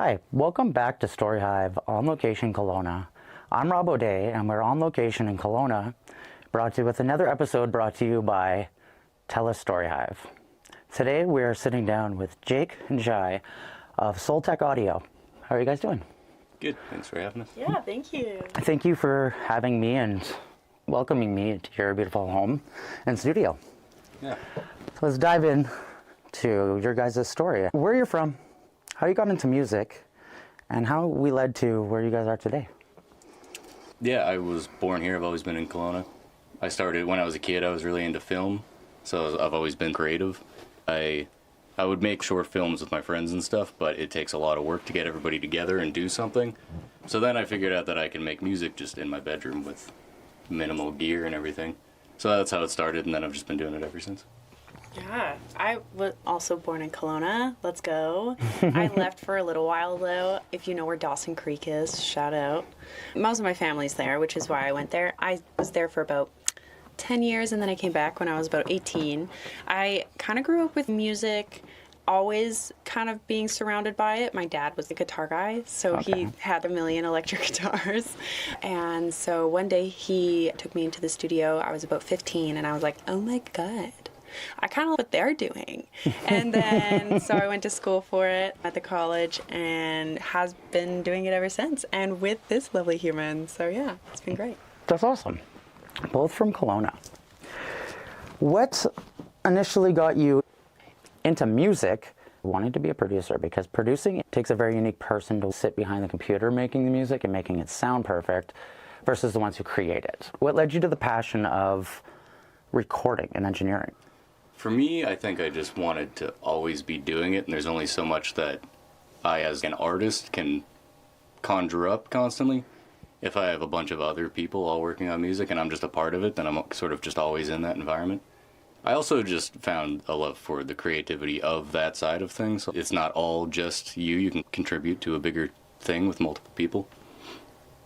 Hi, welcome back to StoryHive On Location Kelowna. I'm Rob O'Day, and we're on location in Kelowna, with another episode brought to you by TELUS STORYHIVE. Today we are sitting down with Jake and Jai of SoulTech Audio. How are you guys doing? Good, thanks for having us. Yeah, thank you. Thank you for having me and welcoming me to your beautiful home and studio. Yeah. So let's dive in to your guys' story. Where you're from, how you got into music, and how we led to where you guys are today. Yeah, I was born here. I've always been in Kelowna. I started when I was a kid. I was really into film, so I've always been creative. I would make short films with my friends and stuff, but it takes a lot of work to get everybody together and do something. So then I figured out that I can make music just in my bedroom with minimal gear and everything. So that's how it started, and then I've just been doing it ever since. Yeah, I was also born in Kelowna. Let's go. I left for a little while, though. If you know where Dawson Creek is, shout out. Most of my family's there, which is why I went there. I was there for about 10 years, and then I came back when I was about 18. I kind of grew up with music, always kind of being surrounded by it. My dad was a guitar guy, so He had a million electric guitars. And so one day he took me into the studio. I was about 15, and I was like, oh my God. I kind of like what they're doing. And then, so I went to school for it at the college and has been doing it ever since. And with this lovely human. So yeah, it's been great. That's awesome. Both from Kelowna. What initially got you into music, wanting to be a producer? Because producing takes a very unique person to sit behind the computer making the music and making it sound perfect versus the ones who create it. What led you to the passion of recording and engineering? For me, I think I just wanted to always be doing it, and there's only so much that I, as an artist, can conjure up constantly. If I have a bunch of other people all working on music and I'm just a part of it, then I'm sort of just always in that environment. I also just found a love for the creativity of that side of things. It's not all just you. You can contribute to a bigger thing with multiple people.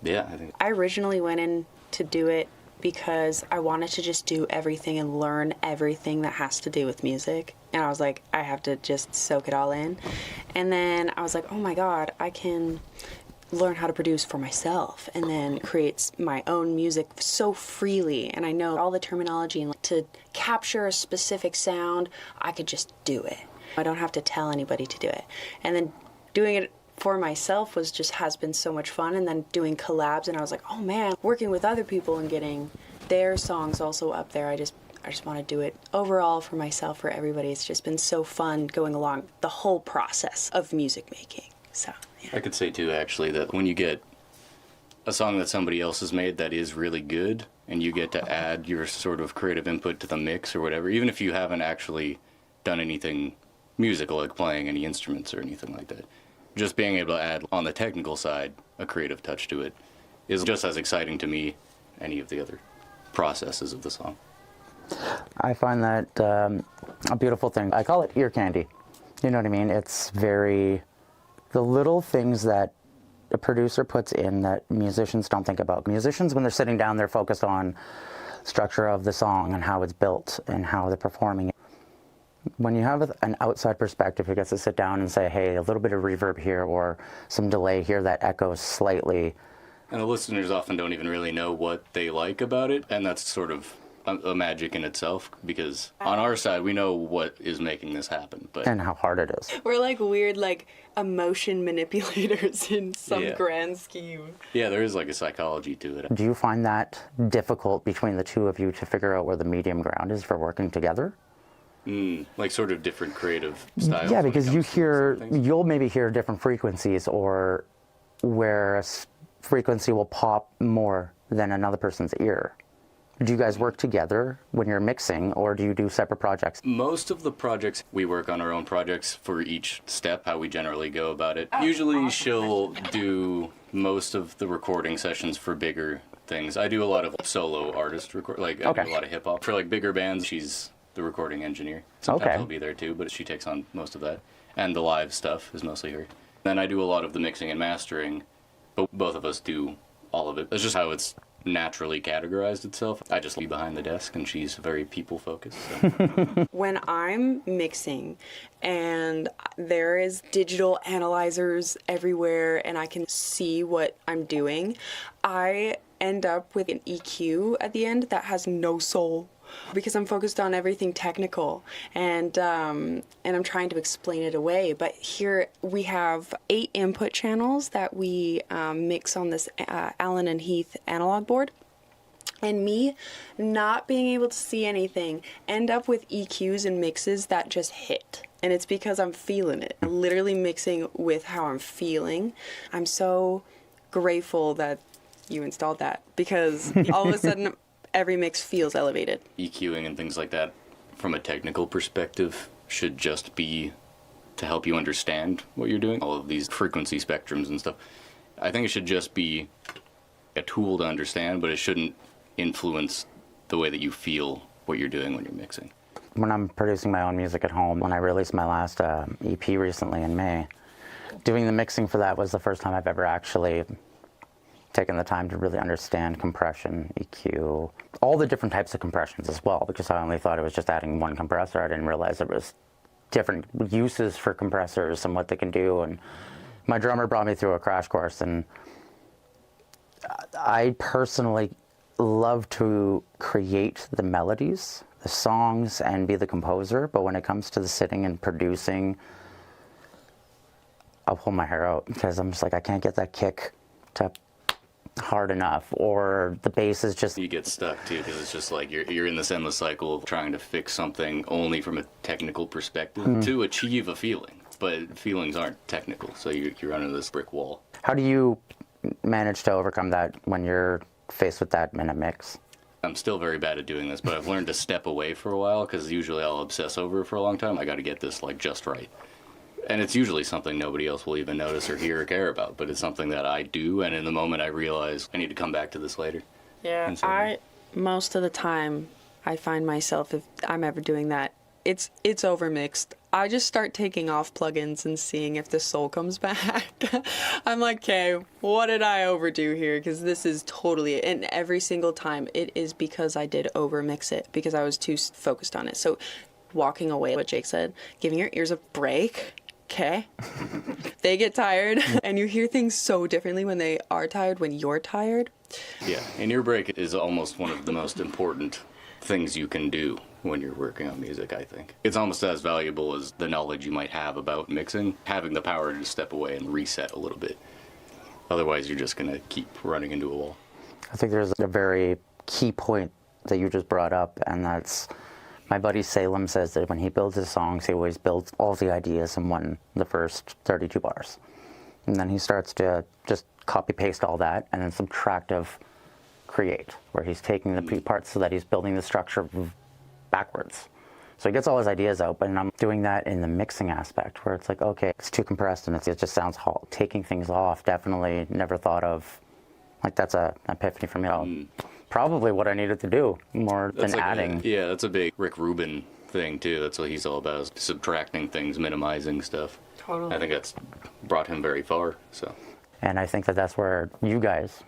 Yeah, I think. I originally went in to do it because I wanted to just do everything and learn everything that has to do with music. And I was like, I have to just soak it all in. And then I was like, oh my God, I can learn how to produce for myself and then create my own music so freely. And I know all the terminology, and to capture a specific sound, I could just do it. I don't have to tell anybody to do it. And then doing it for myself has been so much fun. And then doing collabs, and I was like, oh man, working with other people and getting their songs also up there. I just want to do it overall for myself, for everybody. It's just been so fun going along the whole process of music making. So yeah. I could say too, actually, that when you get a song that somebody else has made that is really good, and you get to add your sort of creative input to the mix or whatever, even if you haven't actually done anything musical, like playing any instruments or anything like that, just being able to add, on the technical side, a creative touch to it is just as exciting to me any of the other processes of the song. I find that a beautiful thing. I call it ear candy. You know what I mean? It's the little things that a producer puts in that musicians don't think about. Musicians, when they're sitting down, they're focused on structure of the song and how it's built and how they're performing it. When you have an outside perspective who gets to sit down and say, hey, a little bit of reverb here or some delay here that echoes slightly. And the listeners often don't even really know what they like about it, and that's sort of a magic in itself, because on our side, we know what is making this happen. And how hard it is. We're like weird, like, emotion manipulators in some grand scheme. Yeah, there is like a psychology to it. Do you find that difficult between the two of you to figure out where the medium ground is for working together? Like sort of different creative styles. Yeah, because you'll maybe hear different frequencies, or where a frequency will pop more than another person's ear. Do you guys work together when you're mixing, or do you do separate projects? Most of the projects, we work on our own projects for each step, how we generally go about it. Usually she'll do most of the recording sessions for bigger things. I do a lot of solo artist I do a lot of hip hop. For like bigger bands, she's the recording engineer. Sometimes I'll be there too, but she takes on most of that. And the live stuff is mostly her. Then I do a lot of the mixing and mastering, but both of us do all of it. That's just how it's naturally categorized itself. I just be behind the desk, and she's very people focused. So. When I'm mixing and there is digital analyzers everywhere and I can see what I'm doing, I end up with an EQ at the end that has no soul, because I'm focused on everything technical, and I'm trying to explain it away. But here we have 8 input channels that we mix on this Allen and Heath analog board. And me not being able to see anything, end up with EQs and mixes that just hit. And it's because I'm feeling it. I'm literally mixing with how I'm feeling. I'm so grateful that you installed that, because all of a sudden every mix feels elevated. EQing and things like that, from a technical perspective, should just be to help you understand what you're doing. All of these frequency spectrums and stuff. I think it should just be a tool to understand, but it shouldn't influence the way that you feel what you're doing when you're mixing. When I'm producing my own music at home, when I released my last EP recently in May, doing the mixing for that was the first time I've ever actually taken the time to really understand compression, EQ, all the different types of compressions as well, because I only thought it was just adding one compressor. I didn't realize there was different uses for compressors and what they can do. And my drummer brought me through a crash course, and I personally love to create the melodies, the songs, and be the composer, but when it comes to the sitting and producing, I'll pull my hair out, because I'm just like, I can't get that kick to hard enough, or the bass is just... You get stuck too, because it's just like you're in this endless cycle of trying to fix something only from a technical perspective to achieve a feeling, but feelings aren't technical, so you're under this brick wall. How do you manage to overcome that when you're faced with that in a mix? I'm still very bad at doing this, but I've learned to step away for a while, because usually I'll obsess over it for a long time. I got to get this like just right. And it's usually something nobody else will even notice or hear or care about, but it's something that I do, and in the moment I realize I need to come back to this later. Yeah, most of the time I find myself, if I'm ever doing that, it's overmixed. I just start taking off plugins and seeing if the soul comes back. I'm like, okay, what did I overdo here? Because this is totally, and every single time it is because I did overmix it, because I was too focused on it. So walking away, what Jake said, giving your ears a break. Okay. They get tired, and you hear things so differently when they are tired, when you're tired. Yeah, and ear break is almost one of the most important things you can do when you're working on music, I think. It's almost as valuable as the knowledge you might have about mixing, having the power to step away and reset a little bit. Otherwise, you're just going to keep running into a wall. I think there's a very key point that you just brought up, and that's... My buddy Salem says that when he builds his songs, he always builds all the ideas in the first 32 bars. And then he starts to just copy-paste all that and then subtractive create, where he's taking the parts so that he's building the structure backwards. So he gets all his ideas out, but I'm doing that in the mixing aspect, where it's like, okay, it's too compressed and it just sounds halt. Taking things off, definitely never thought of, like, that's an epiphany for me. Probably what I needed to do more than adding. Yeah, that's a big Rick Rubin thing too. That's what he's all about, is subtracting things, minimizing stuff. Totally. I think that's brought him very far. So. And I think that that's where you guys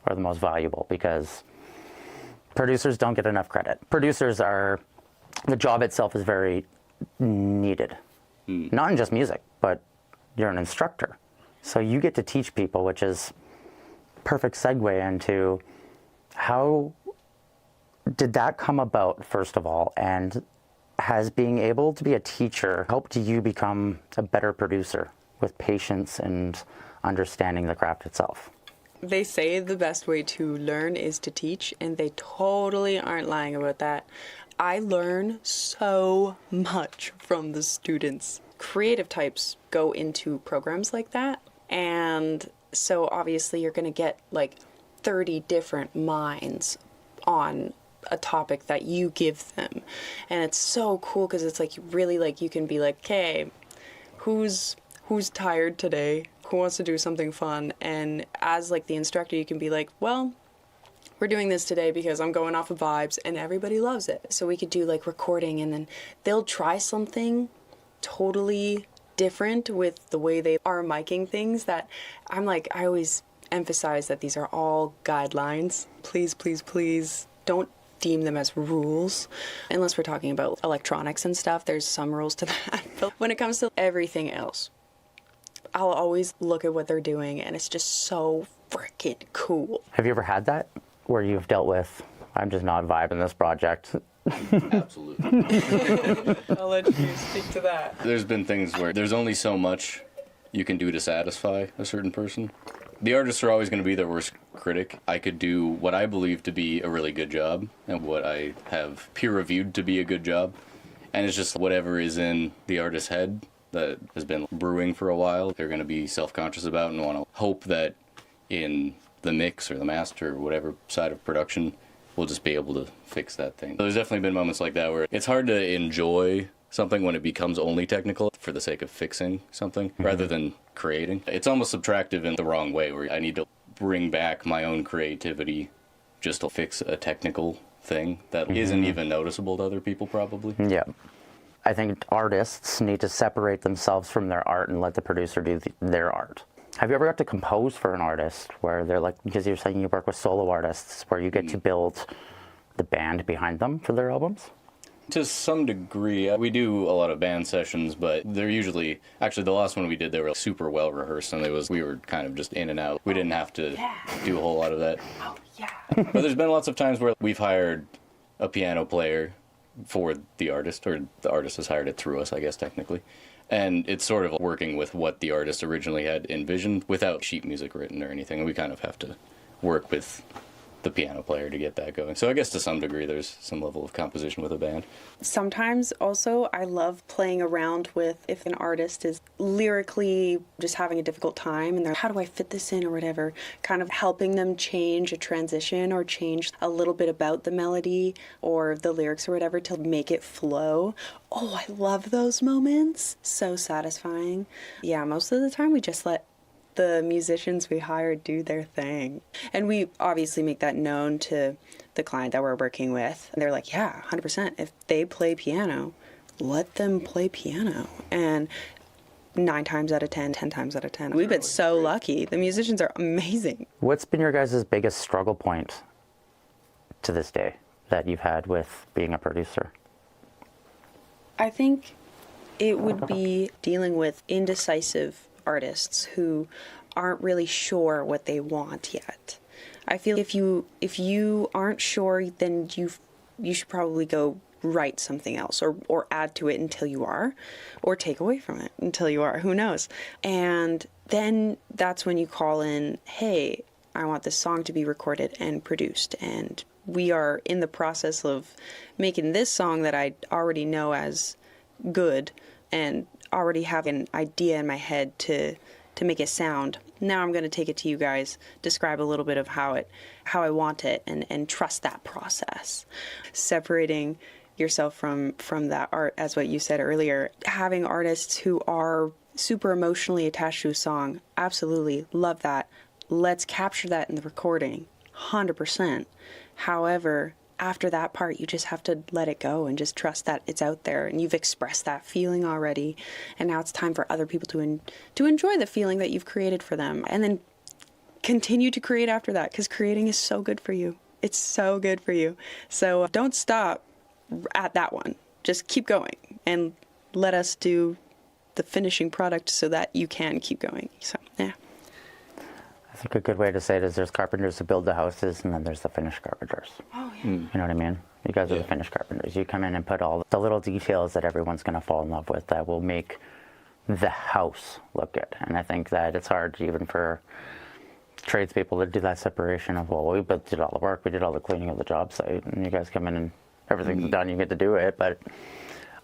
are the most valuable, because producers don't get enough credit. The job itself is very needed. Not in just music, but you're an instructor. So you get to teach people, which is perfect segue into how did that come about, first of all, and has being able to be a teacher helped you become a better producer with patience and understanding the craft itself? They say the best way to learn is to teach, and they totally aren't lying about that. I learn so much from the students. Creative types go into programs like that, and so obviously you're going to get like 30 different minds on a topic that you give them, and it's so cool because it's like really, like, you can be like, okay, who's tired today, who wants to do something fun, and as like the instructor you can be like, well, we're doing this today because I'm going off of vibes and everybody loves it. So we could do like recording, and then they'll try something totally different with the way they are miking things that I'm like, I always emphasize that these are all guidelines. Please, please, please don't deem them as rules. Unless we're talking about electronics and stuff, there's some rules to that. But when it comes to everything else, I'll always look at what they're doing, and it's just so freaking cool. Have you ever had that where you've dealt with, I'm just not vibing this project? Absolutely. I'll let you speak to that. There's been things where there's only so much you can do to satisfy a certain person. The artists are always going to be their worst critic. I could do what I believe to be a really good job and what I have peer-reviewed to be a good job. And it's just whatever is in the artist's head that has been brewing for a while, they're going to be self-conscious about and want to hope that in the mix or the master or whatever side of production, we'll just be able to fix that thing. There's definitely been moments like that where it's hard to enjoy something when it becomes only technical for the sake of fixing something rather than creating. It's almost subtractive in the wrong way where I need to bring back my own creativity just to fix a technical thing that isn't even noticeable to other people probably. Yeah. I think artists need to separate themselves from their art and let the producer do their art. Have you ever got to compose for an artist where they're like, because you're saying you work with solo artists, where you get to build the band behind them for their albums? To some degree. We do a lot of band sessions, but they're usually, actually the last one we did, they were super well rehearsed and we were kind of just in and out. We didn't have to do a whole lot of that. Oh, yeah. But there's been lots of times where we've hired a piano player for the artist, or the artist has hired it through us, I guess, technically. And it's sort of working with what the artist originally had envisioned without sheet music written or anything. And we kind of have to work with the piano player to get that going. So I guess to some degree there's some level of composition with a band. Sometimes also I love playing around with if an artist is lyrically just having a difficult time and they're, how do I fit this in or whatever, kind of helping them change a transition or change a little bit about the melody or the lyrics or whatever to make it flow. Oh, I love those moments. So satisfying. Yeah, most of the time we just let the musicians we hire do their thing. And we obviously make that known to the client that we're working with. And they're like, yeah, 100%. If they play piano, let them play piano. And 9 times out of 10, 10 times out of 10. We've been so lucky. The musicians are amazing. What's been your guys' biggest struggle point to this day that you've had with being a producer? I think it would be dealing with indecisive artists who aren't really sure what they want yet. I feel if you aren't sure, then you should probably go write something else or add to it until you are, or take away from it until you are, who knows. And then that's when you call in, hey, I want this song to be recorded and produced, and we are in the process of making this song that I already know as good and already have an idea in my head to make it sound. Now I'm going to take it to you guys, describe a little bit of how I want it, and trust that process. Separating yourself from that art, as what you said earlier. Having artists who are super emotionally attached to a song, absolutely love that. Let's capture that in the recording, 100%. However, after that part, you just have to let it go and just trust that it's out there and you've expressed that feeling already. And now it's time for other people to enjoy the feeling that you've created for them, and then continue to create after that, because creating is so good for you. It's so good for you. So don't stop at that one. Just keep going and let us do the finishing product so that you can keep going. So, yeah. I think a good way to say it is there's carpenters who build the houses, and then there's the finished carpenters. Oh, yeah. You know what I mean? You guys are the finished carpenters. You come in and put all the little details that everyone's going to fall in love with that will make the house look good. And I think that it's hard even for tradespeople to do that separation of, well, we did all the work, we did all the cleaning of the job site, and you guys come in and everything's done, you get to do it. But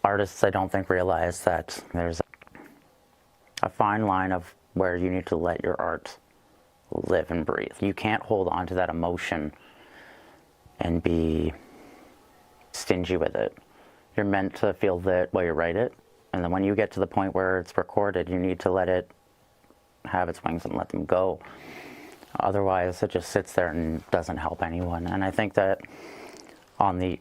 artists, I don't think, realize that there's a fine line of where you need to let your art live and breathe. You can't hold on to that emotion and be stingy with it. You're meant to feel that while you write it, and then when you get to the point where it's recorded, you need to let it have its wings and let them go. Otherwise, it just sits there and doesn't help anyone. And I think that on the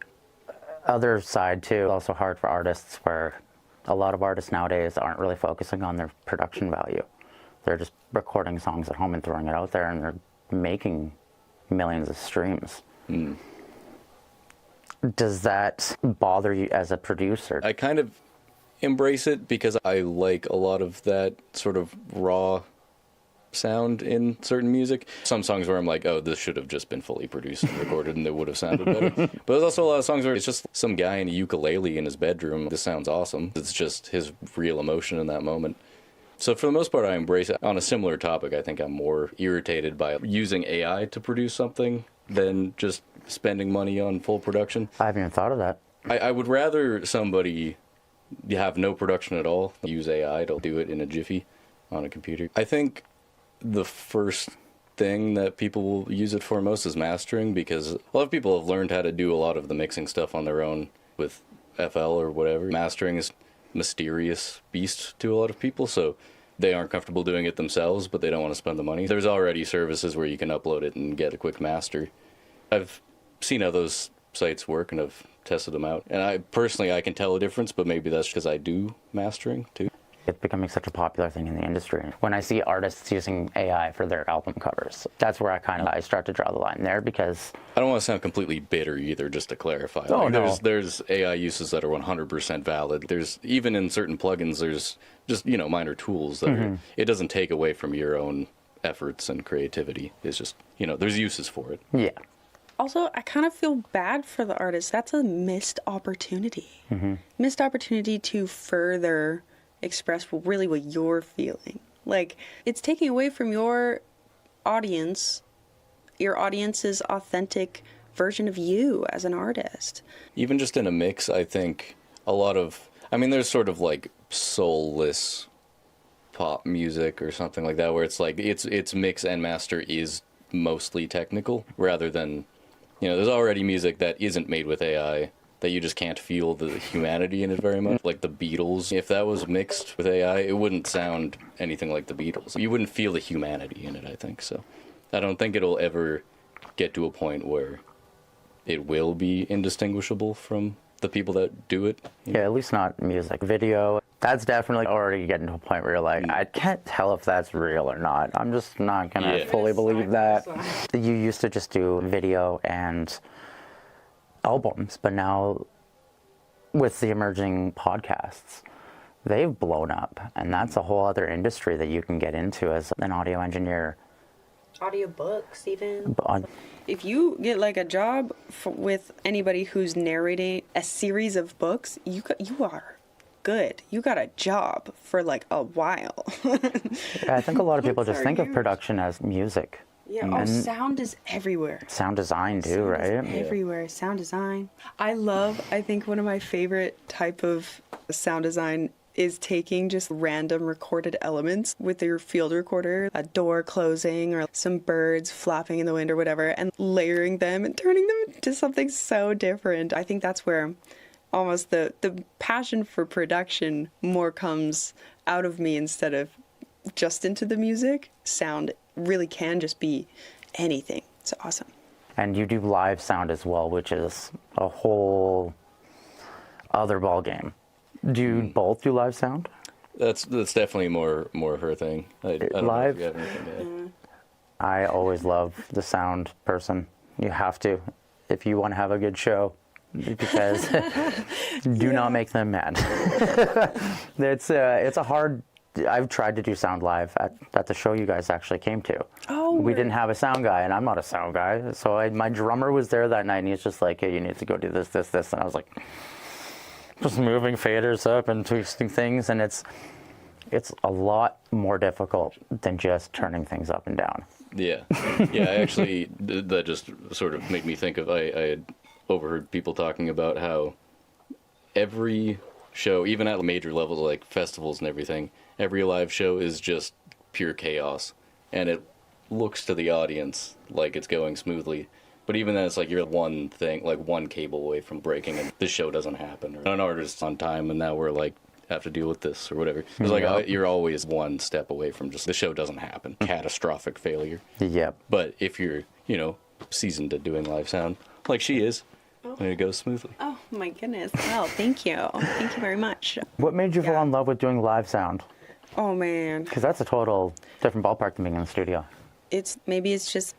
other side too, it's also hard for artists, where a lot of artists nowadays aren't really focusing on their production value. They're just recording songs at home and throwing it out there, and they're making millions of streams. Does that bother you as a producer? I kind of embrace it because I like a lot of that sort of raw sound in certain music. Some songs where I'm like, oh, this should have just been fully produced and recorded and it would have sounded better. But there's also a lot of songs where it's just some guy in a ukulele in his bedroom. This sounds awesome. It's just his real emotion in that moment. So for the most part, I embrace it. On a similar topic, I think I'm more irritated by using AI to produce something than just spending money on full production. I haven't even thought of that. I would rather somebody have no production at all, use AI to do it in a jiffy on a computer. I think the first thing that people will use it for most is mastering, because a lot of people have learned how to do a lot of the mixing stuff on their own with FL or whatever. Mastering is a mysterious beast to a lot of people, so they aren't comfortable doing it themselves, but they don't want to spend the money. There's already services where you can upload it and get a quick master. I've seen how those sites work and have tested them out. And I can tell a difference, but maybe that's because I do mastering too. It's becoming such a popular thing in the industry. When I see artists using AI for their album covers, that's where I start to draw the line there, because I don't want to sound completely bitter either, just to clarify. Oh, no. There's AI uses that are 100% valid. There's, even in certain plugins, there's just, minor tools that it doesn't take away from your own efforts and creativity. It's just, there's uses for it. Yeah. Also, I kind of feel bad for the artist. That's a missed opportunity. Missed opportunity to further express really what you're feeling. Like, it's taking away from your audience's authentic version of you as an artist. Even just in a mix, I think a lot of, there's sort of like soulless pop music or something like that, where it's like its mix and master is mostly technical, rather than, there's already music that isn't made with AI that you just can't feel the humanity in it very much. Like the Beatles, if that was mixed with AI, it wouldn't sound anything like the Beatles. You wouldn't feel the humanity in it, I think. So I don't think it'll ever get to a point where it will be indistinguishable from the people that do it. Yeah, at least not music. Video, that's definitely already getting to a point where you're like, I can't tell if that's real or not. I'm just not going to fully believe that. You used to just do video and albums, but now with the emerging podcasts, they've blown up, and that's a whole other industry that you can get into as an audio engineer. Audiobooks, even. If you get like a job with anybody who's narrating a series of books, you are good. You got a job for like a while. Yeah, I think a lot of people just think of production as music. Yeah, sound is everywhere. Sound design too, right? Everywhere. Sound design. I think one of my favorite type of sound design is taking just random recorded elements with your field recorder, a door closing or some birds flapping in the wind or whatever, and layering them and turning them into something so different. I think that's where almost the passion for production more comes out of me instead of just into the music. Sound really can just be anything. It's awesome. And you do live sound as well, which is a whole other ball game. Do you both do live sound? That's definitely more her thing. I don't live. know if you have anything to add. I always love the sound person. You have to, if you want to have a good show, because do not make them mad. It's a hard. I've tried to do sound live at the show you guys actually came to. Oh. We didn't have a sound guy, and I'm not a sound guy. So my drummer was there that night, and he's just like, hey, you need to go do this. And I was like, just moving faders up and twisting things, and it's a lot more difficult than just turning things up and down. Yeah. I actually, that just sort of made me think of, I had overheard people talking about how every show, even at major levels like festivals and everything, every live show is just pure chaos, and it looks to the audience like it's going smoothly, but even then it's like you're one cable away from breaking and this show doesn't happen, or an artist's on time and now we're like have to deal with this or whatever. It's like you're always one step away from just the show doesn't happen, catastrophic failure. Yep. But if you're seasoned at doing live sound like she is, then it goes smoothly. Oh my goodness. Well, thank you very much. What made you fall in love with doing live sound? Oh man. Because that's a total different ballpark than being in the studio. Maybe it's just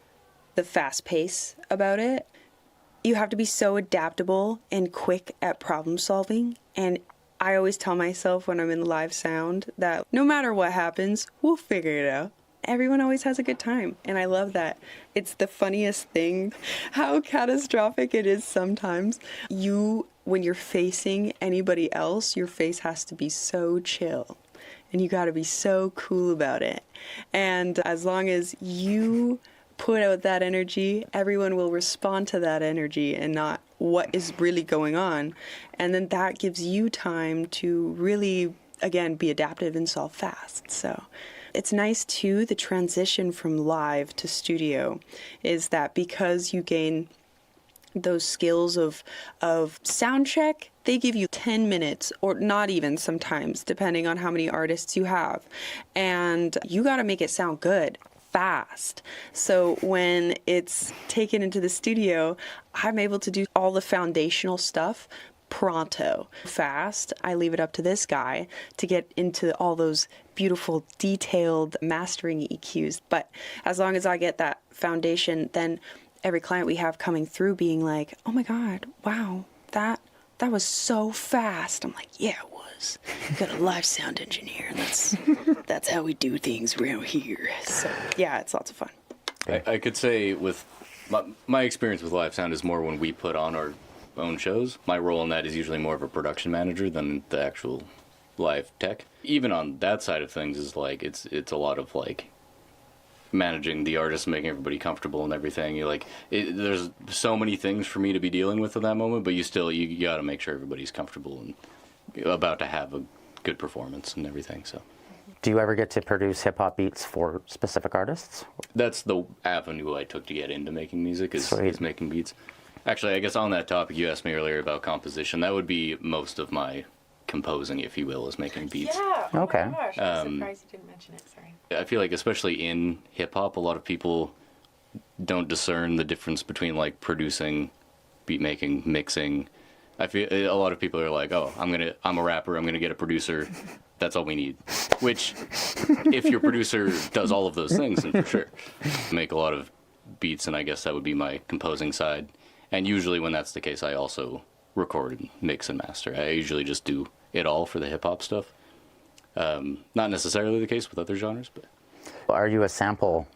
the fast pace about it. You have to be so adaptable and quick at problem solving. And I always tell myself when I'm in live sound that no matter what happens, we'll figure it out. Everyone always has a good time. And I love that. It's the funniest thing how catastrophic it is sometimes. When you're facing anybody else, your face has to be so chill. And you got to be so cool about it. And as long as you put out that energy, everyone will respond to that energy and not what is really going on. And then that gives you time to really, again, be adaptive and solve fast. So it's nice too, the transition from live to studio is that because you gain those skills of sound check, they give you 10 minutes or not even sometimes, depending on how many artists you have. And you got to make it sound good fast. So when it's taken into the studio, I'm able to do all the foundational stuff pronto, fast. I leave it up to this guy to get into all those beautiful, detailed mastering EQs. But as long as I get that foundation, then every client we have coming through being like, oh my God, wow, that was so fast. I'm like, yeah, it was. Got a live sound engineer. That's how we do things around here. So yeah, it's lots of fun. I could say with my experience with live sound is more when we put on our own shows. My role in that is usually more of a production manager than the actual live tech. Even on that side of things is like it's a lot of like managing the artist, making everybody comfortable and everything. There's so many things for me to be dealing with at that moment, but you got to make sure everybody's comfortable and about to have a good performance and everything. So Do you ever get to produce hip-hop beats for specific artists? that's the avenue I took to get into making music is Sweet. making beats. Actually, I guess on that topic, you asked me earlier about composition. That would be most of my composing, if you will, is making beats. Yeah. Oh Okay. my gosh. I'm surprised you didn't mention it. Sorry. I feel like especially in hip hop, a lot of people don't discern the difference between like producing, beat making, mixing. I feel a lot of people are like, "Oh, I'm a rapper. I'm gonna get a producer. That's all we need." Which, if your producer does all of those things, then for sure, make a lot of beats, and I guess that would be my composing side. And usually, when that's the case, I also record and mix and master. I usually just do it all for the hip hop stuff. Not necessarily the case with other genres, but Are you a sample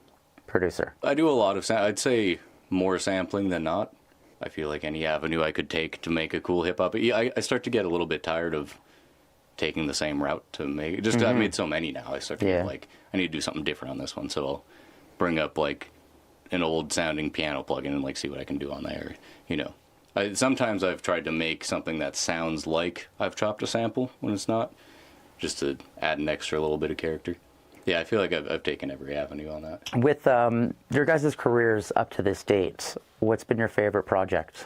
producer? I do a lot of I'd say more sampling than not. I feel like any avenue I could take to make a cool hip hop. I start to get a little bit tired of taking the same route to make. Just I've made so many now. I start to get like I need to do something different on this one. So I'll bring up like an old sounding piano plugin and like see what I can do on there. Sometimes I've tried to make something that sounds like I've chopped a sample when it's not, just to add an extra little bit of character. Yeah, I feel like I've taken every avenue on that. With your guys' careers up to this date, what's been your favorite project?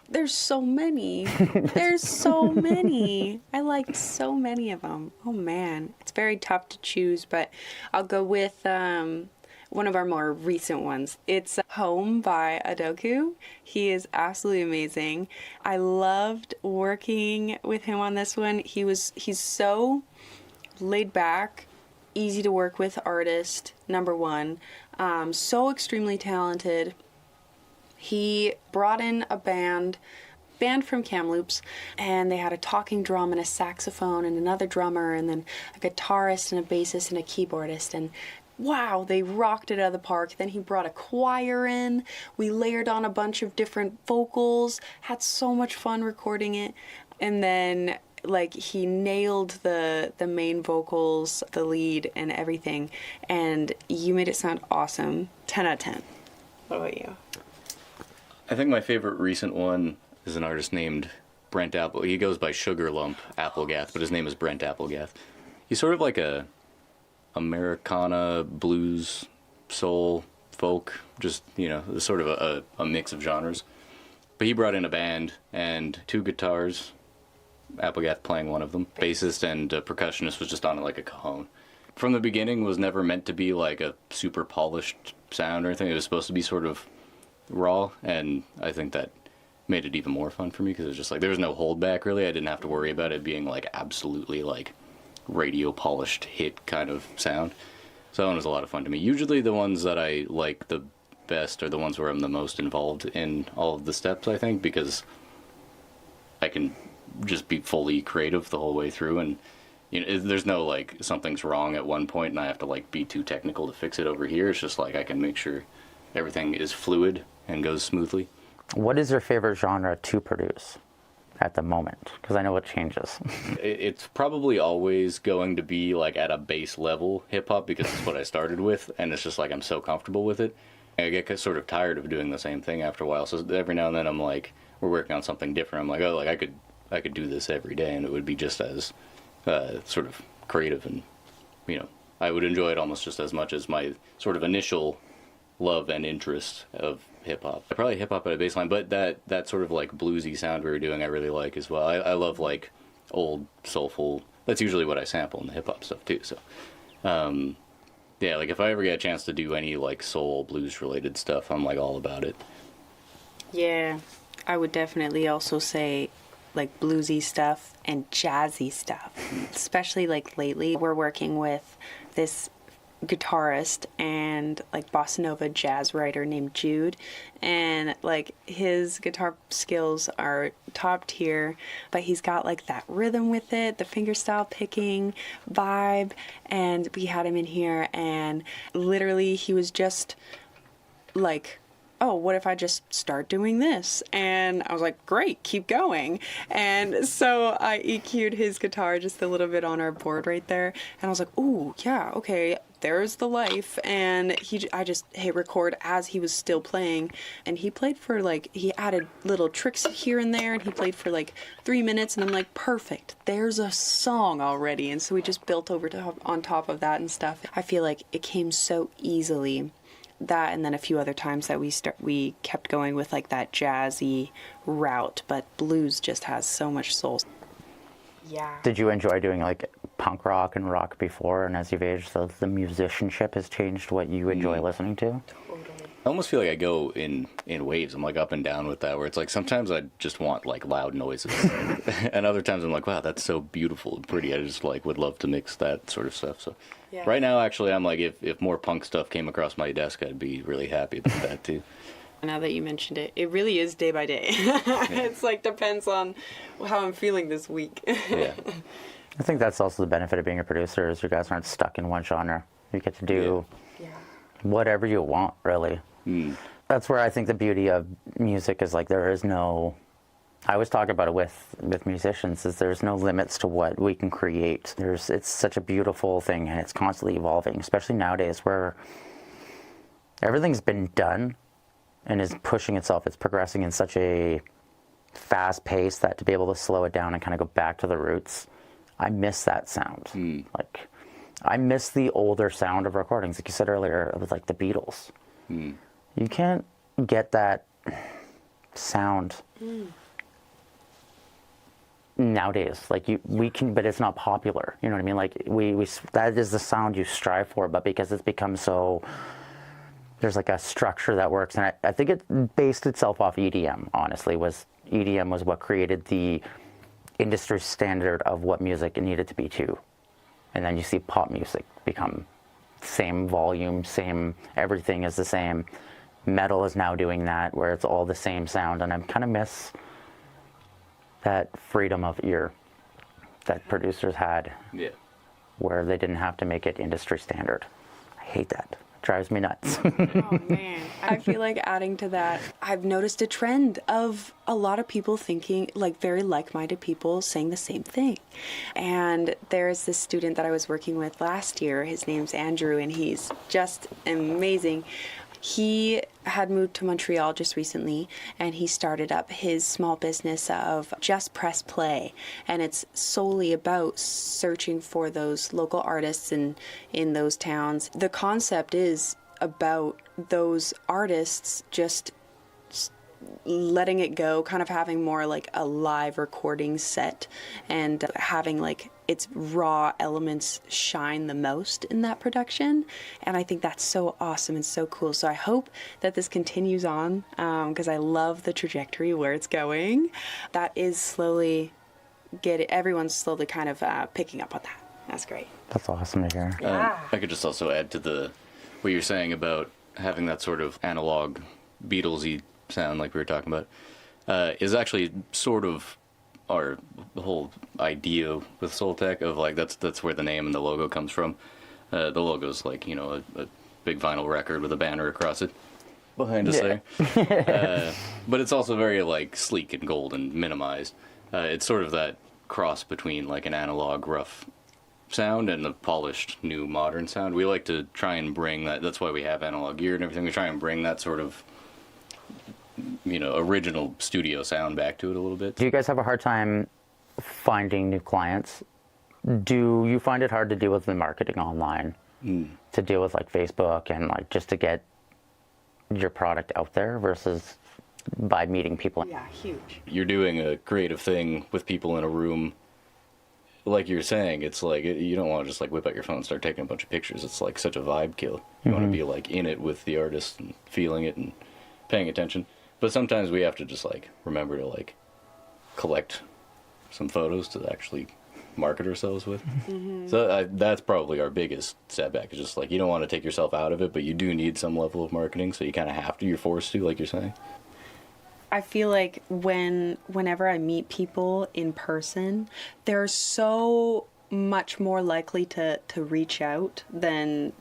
There's so many. There's so many. I liked so many of them. Oh man, it's very tough to choose, but I'll go with one of our more recent ones. It's Home by Adoku. He is absolutely amazing. I loved working with him on this one. He's so laid back, easy to work with artist, number one. So extremely talented. He brought in a band from Kamloops, and they had a talking drum and a saxophone and another drummer and then a guitarist and a bassist and a keyboardist, and wow, they rocked it out of the park. Then he brought a choir in. We layered on a bunch of different vocals, had so much fun recording it. And then like he nailed the main vocals, the lead and everything. And you made it sound awesome. 10 out of 10. What about you? I think my favorite recent one is an artist named Brent Apple. He goes by Sugar Lump Applegath, but his name is Brent Applegath. He's sort of like a Americana, blues, soul, folk, just, sort of a mix of genres. But he brought in a band and two guitars, Applegath playing one of them. Bassist and percussionist was just on it like a cajon. From the beginning was never meant to be like a super polished sound or anything. It was supposed to be sort of raw, and I think that made it even more fun for me because it was just like there was no holdback really. I didn't have to worry about it being like absolutely like radio polished hit kind of sound. So that one was a lot of fun to me. Usually the ones that I like the best are the ones where I'm the most involved in all of the steps, I think, because I can just be fully creative the whole way through, and there's no like something's wrong at one point and I have to like be too technical to fix it over here. It's just like I can make sure everything is fluid and goes smoothly. What is your favorite genre to produce at the moment? Because I know it changes. It's probably always going to be like at a base level hip hop because it's what I started with, and it's just like I'm so comfortable with it. I get sort of tired of doing the same thing after a while. So every now and then I'm like, we're working on something different. I'm like, oh, like I could do this every day, and it would be just as sort of creative, and I would enjoy it almost just as much as my sort of initial love and interest of hip hop. Probably hip hop at a baseline, but that sort of like bluesy sound we were doing I really like as well. I love like old soulful. That's usually what I sample in the hip hop stuff too. So yeah, like if I ever get a chance to do any like soul blues related stuff, I'm like all about it. Yeah, I would definitely also say like bluesy stuff and jazzy stuff. Especially like lately we're working with this guitarist and like bossa nova jazz writer named Jude, and like his guitar skills are top tier, but he's got like that rhythm with it, the fingerstyle picking vibe, and we had him in here and literally he was just like, oh, what if I just start doing this? And I was like, great, keep going. And so I EQ'd his guitar just a little bit on our board right there. And I was like, ooh, yeah, okay, there's the life. And I just hit record as he was still playing. And he played for like, he added little tricks here and there. And he played for like 3 minutes. And I'm like, perfect, there's a song already. And so we just built on top of that and stuff. I feel like it came so easily. That, and then a few other times that we kept going with like that jazzy route, but blues just has so much soul. Yeah. Did you enjoy doing like punk rock and rock before, and as you've aged, the musicianship has changed what you enjoy listening to? I almost feel like I go in waves. I'm like up and down with that, where it's like sometimes I just want like loud noises, and other times I'm like, wow, that's so beautiful and pretty. I just like would love to mix that sort of stuff. So yeah. Right now, actually, I'm like, if more punk stuff came across my desk, I'd be really happy about that too. Now that you mentioned it, it really is day by day. It's like depends on how I'm feeling this week. Yeah. I think that's also the benefit of being a producer, is you guys aren't stuck in one genre. You get to do whatever you want, really. That's where I think the beauty of music is, like, there is no, I always talk about it with musicians, is there's no limits to what we can create. It's such a beautiful thing, and it's constantly evolving, especially nowadays where everything's been done and is pushing itself. It's progressing in such a fast pace that to be able to slow it down and kind of go back to the roots, I miss that sound. Like, I miss the older sound of recordings, like you said earlier, with like the Beatles. You can't get that sound nowadays. Like we can, but it's not popular. You know what I mean? Like we that is the sound you strive for, but because it's become so, there's like a structure that works, and I think it based itself off EDM. Honestly, EDM was what created the industry standard of what music needed to be too. And then you see pop music become same volume, same, everything is the same. Metal is now doing that, where it's all the same sound, and I kind of miss that freedom of ear that producers had, where they didn't have to make it industry standard. I hate that. It drives me nuts. Oh man, I feel like adding to that, I've noticed a trend of a lot of people thinking, like very like-minded people saying the same thing. And there's this student that I was working with last year, his name's Andrew, and he's just amazing. He had moved to Montreal just recently, and he started up his small business of Just Press Play, and it's solely about searching for those local artists in those towns. The concept is about those artists just letting it go, kind of having more like a live recording set, and having like its raw elements shine the most in that production. And I think that's so awesome and so cool. So I hope that this continues on, because I love the trajectory where it's going. That is slowly everyone's slowly kind of picking up on that. That's great. That's awesome to hear. I could just also add to what you're saying about having that sort of analog Beatlesy sound like we were talking about is actually sort of the whole idea with SoulTech of like that's where the name and the logo comes from. The logo's like, you know, a big vinyl record with a banner across it behind us there. But it's also very like sleek and gold and minimized. It's sort of that cross between like an analog rough sound and the polished new modern sound. We like to try and bring that's why we have analog gear and everything. We try and bring that sort of, you know, original studio sound back to it a little bit. Do you guys have a hard time finding new clients? Do you find it hard to deal with the marketing online? To deal with like Facebook and like just to get your product out there versus by meeting people? Yeah, huge. You're doing a creative thing with people in a room. Like you're saying, it's like you don't want to just like whip out your phone and start taking a bunch of pictures. It's like such a vibe kill. You want to be like in it with the artist and feeling it and paying attention. But sometimes we have to just like remember to like collect some photos to actually market ourselves with. So that's probably our biggest setback. Is just like you don't want to take yourself out of it, but you do need some level of marketing. So you kind of have to. You're forced to, like you're saying. I feel like whenever I meet people in person, they're so much more likely to reach out than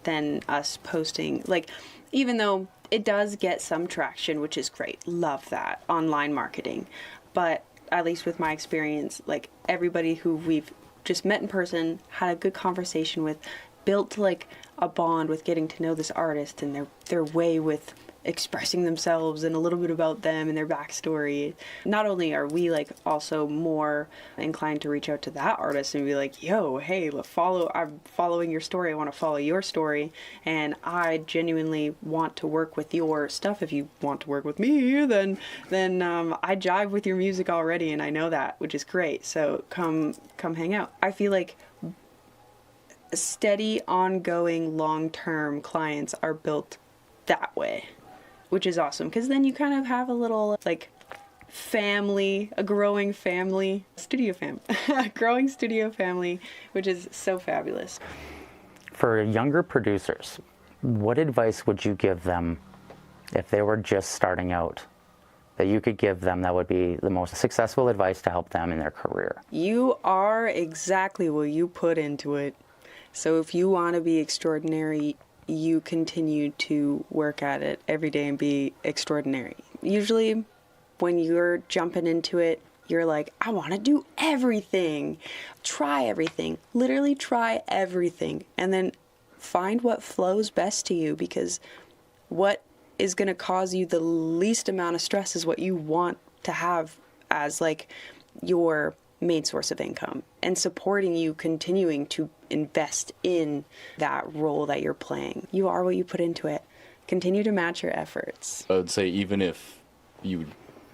us posting. Like, even though it does get some traction, which is great, love that, online marketing. But at least with my experience, like everybody who we've just met in person, had a good conversation with, built like a bond with getting to know this artist and their way with expressing themselves and a little bit about them and their backstory. Not only are we like also more inclined to reach out to that artist and be like, yo, hey, I'm following your story, I want to follow your story, and I genuinely want to work with your stuff. If you want to work with me, then I jive with your music already and I know that, which is great. So come hang out. I feel like steady, ongoing, long-term clients are built that way, which is awesome, because then you kind of have a little like family, a growing family, studio family, a growing studio family, which is so fabulous. For younger producers, what advice would you give them if they were just starting out, that you could give them that would be the most successful advice to help them in their career? You are exactly what you put into it. So if you want to be extraordinary, you continue to work at it every day and be extraordinary. Usually when you're jumping into it, you're like, I want to do everything. Try everything. Literally try everything. And then find what flows best to you, because what is going to cause you the least amount of stress is what you want to have as like your main source of income, and supporting you continuing to invest in that role that you're playing. You are what you put into it. Continue to match your efforts. I would say even if you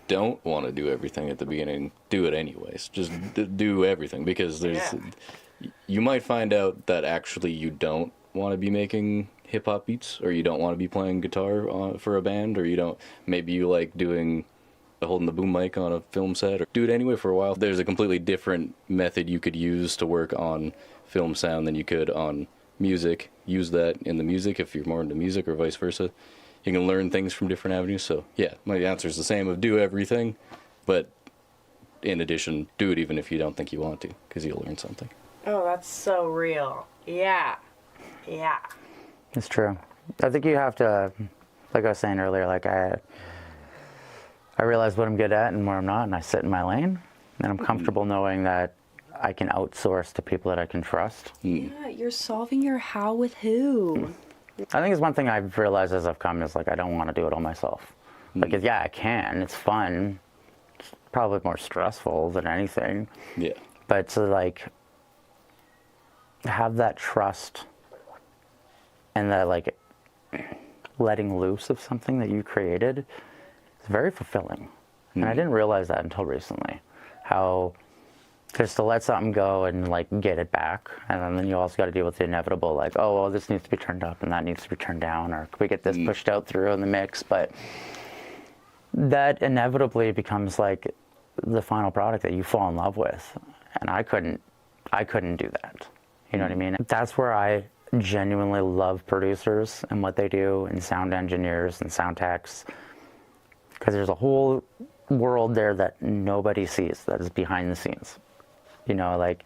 don't want to do everything at the beginning, do it anyways. Just do everything, because you might find out that actually you don't want to be making hip-hop beats, or you don't want to be playing guitar for a band, or maybe you like holding the boom mic on a film set, or do it anyway for a while. There's a completely different method you could use to work on film sound than you could on music. Use that in the music if you're more into music, or vice versa. You can learn things from different avenues. So yeah, my answer is the same of do everything, but in addition, do it even if you don't think you want to, because you'll learn something. Oh, that's so real. Yeah. It's true. I think you have to, like I was saying earlier, like I realize what I'm good at and where I'm not, and I sit in my lane, and I'm comfortable knowing that I can outsource to people that I can trust. Yeah, you're solving your how with who. I think it's one thing I've realized as I've come is like I don't want to do it all myself. Like, yeah, I can. It's fun. It's probably more stressful than anything. Yeah. But to like have that trust and that like letting loose of something that you created, it's very fulfilling. And I didn't realize that until recently, how just to let something go and like get it back, and then you also got to deal with the inevitable, like, oh well, this needs to be turned up and that needs to be turned down, or can we get this pushed out through in the mix? But that inevitably becomes like the final product that you fall in love with, and I couldn't do that. You know what I mean? That's where I genuinely love producers and what they do, and sound engineers and sound techs, because there's a whole world there that nobody sees that is behind the scenes. You know, like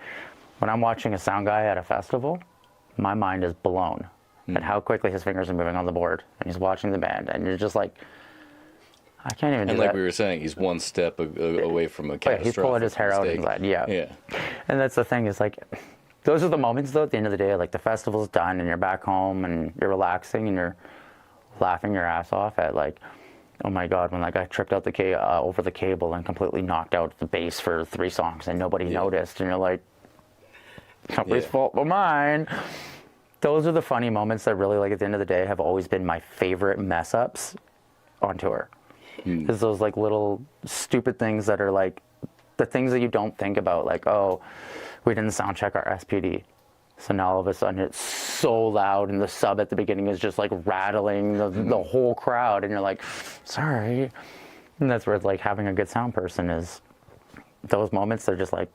when I'm watching a sound guy at a festival, my mind is blown at how quickly his fingers are moving on the board, and he's watching the band, and you're just like, I can't even do that. And like we were saying, he's one step away from a catastrophic He's pulling his hair out mistake. inside, yeah. Yeah. And that's the thing, is like, those are the moments though, at the end of the day, like the festival's done and you're back home and you're relaxing and you're laughing your ass off at like, oh my God, when that guy tripped out over the cable and completely knocked out the bass for 3 songs and nobody noticed, and you're like, nobody's fault but mine. Those are the funny moments that really, like, at the end of the day, have always been my favorite mess ups on tour. Because those like little stupid things that are like the things that you don't think about, like, oh, we didn't sound check our SPD, so now all of a sudden it's so loud and the sub at the beginning is just like rattling the whole crowd, and you're like, sorry. And that's where it's like having a good sound person is those moments. They're just like,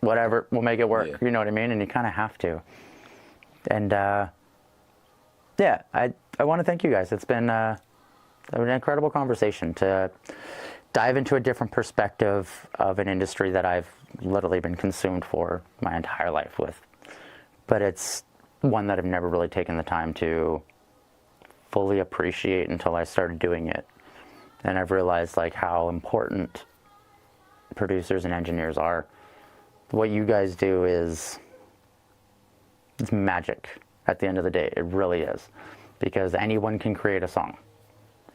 whatever, we'll make it work. You know what I mean? And you kind of have to. And yeah, I want to thank you guys. It's been an incredible conversation to dive into a different perspective of an industry that I've literally been consumed for my entire life with. But it's one that I've never really taken the time to fully appreciate until I started doing it. And I've realized like how important producers and engineers are. What you guys do it's magic at the end of the day. It really is. Because anyone can create a song.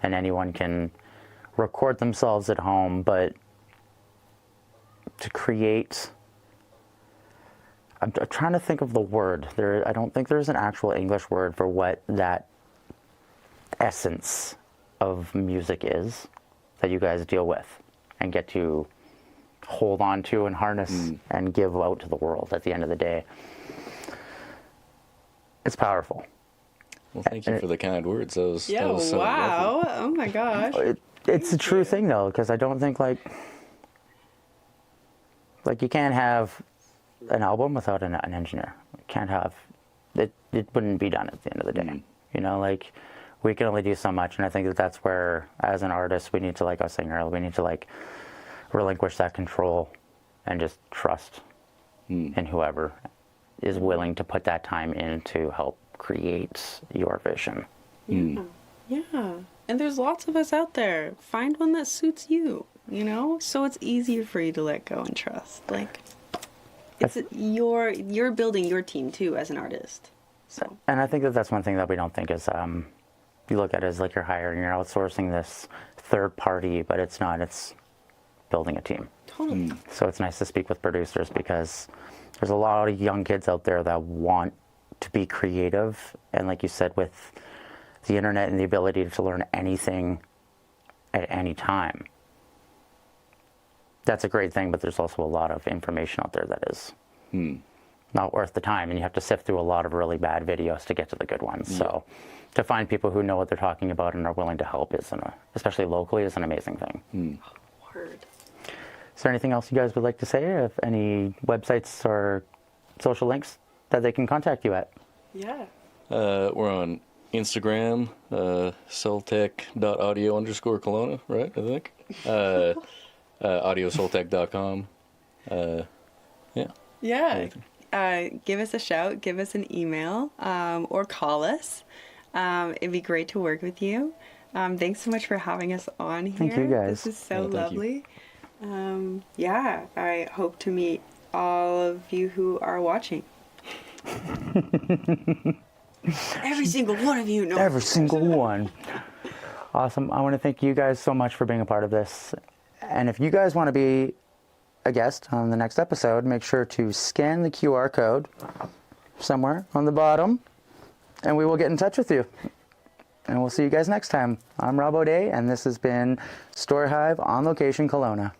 And anyone can record themselves at home, but to create, I'm trying to think of the word. I don't think there's an actual English word for what that essence of music is that you guys deal with and get to hold on to and harness and give out to the world at the end of the day. It's powerful. Well, thank you for the kind words. That was so wow. lovely. Oh my gosh. It's a true thing though, because I don't think like you can't have an album without an engineer. You can't have it. It wouldn't be done at the end of the day. You know, like we can only do so much, and I think that's where, as an artist, we need to, like I was saying earlier, we need to like relinquish that control and just trust in whoever is willing to put that time in to help create your vision. Yeah. And there's lots of us out there. Find one that suits you, you know? So it's easier for you to let go and trust. Like, it's you're building your team too as an artist. So. And I think that's one thing that we don't think is, you look at it as like you're hiring, you're outsourcing this third party, but it's not, it's building a team. Totally. So it's nice to speak with producers, because there's a lot of young kids out there that want to be creative, and like you said, with the internet and the ability to learn anything at any time, that's a great thing. But there's also a lot of information out there that is not worth the time, and you have to sift through a lot of really bad videos to get to the good ones. So to find people who know what they're talking about and are willing to help especially locally, is an amazing thing. Word. Is there anything else you guys would like to say? If any websites or social links that they can contact you at? Yeah. We're on Instagram, SoulTech.audio_Kelowna, right? I think. AudioSoulTech.com. Yeah. Give us a shout, give us an email, or call us. It'd be great to work with you. Thanks so much for having us on here. Thank you, guys. This is so Yeah, thank you. lovely. Yeah, I hope to meet all of you who are watching. Every single one of you. No. Every single one. Awesome. I want to thank you guys so much for being a part of this. And if you guys want to be a guest on the next episode, make sure to scan the QR code somewhere on the bottom, and we will get in touch with you. And we'll see you guys next time. I'm Rob O'Day, and this has been Storyhive on Location, Kelowna.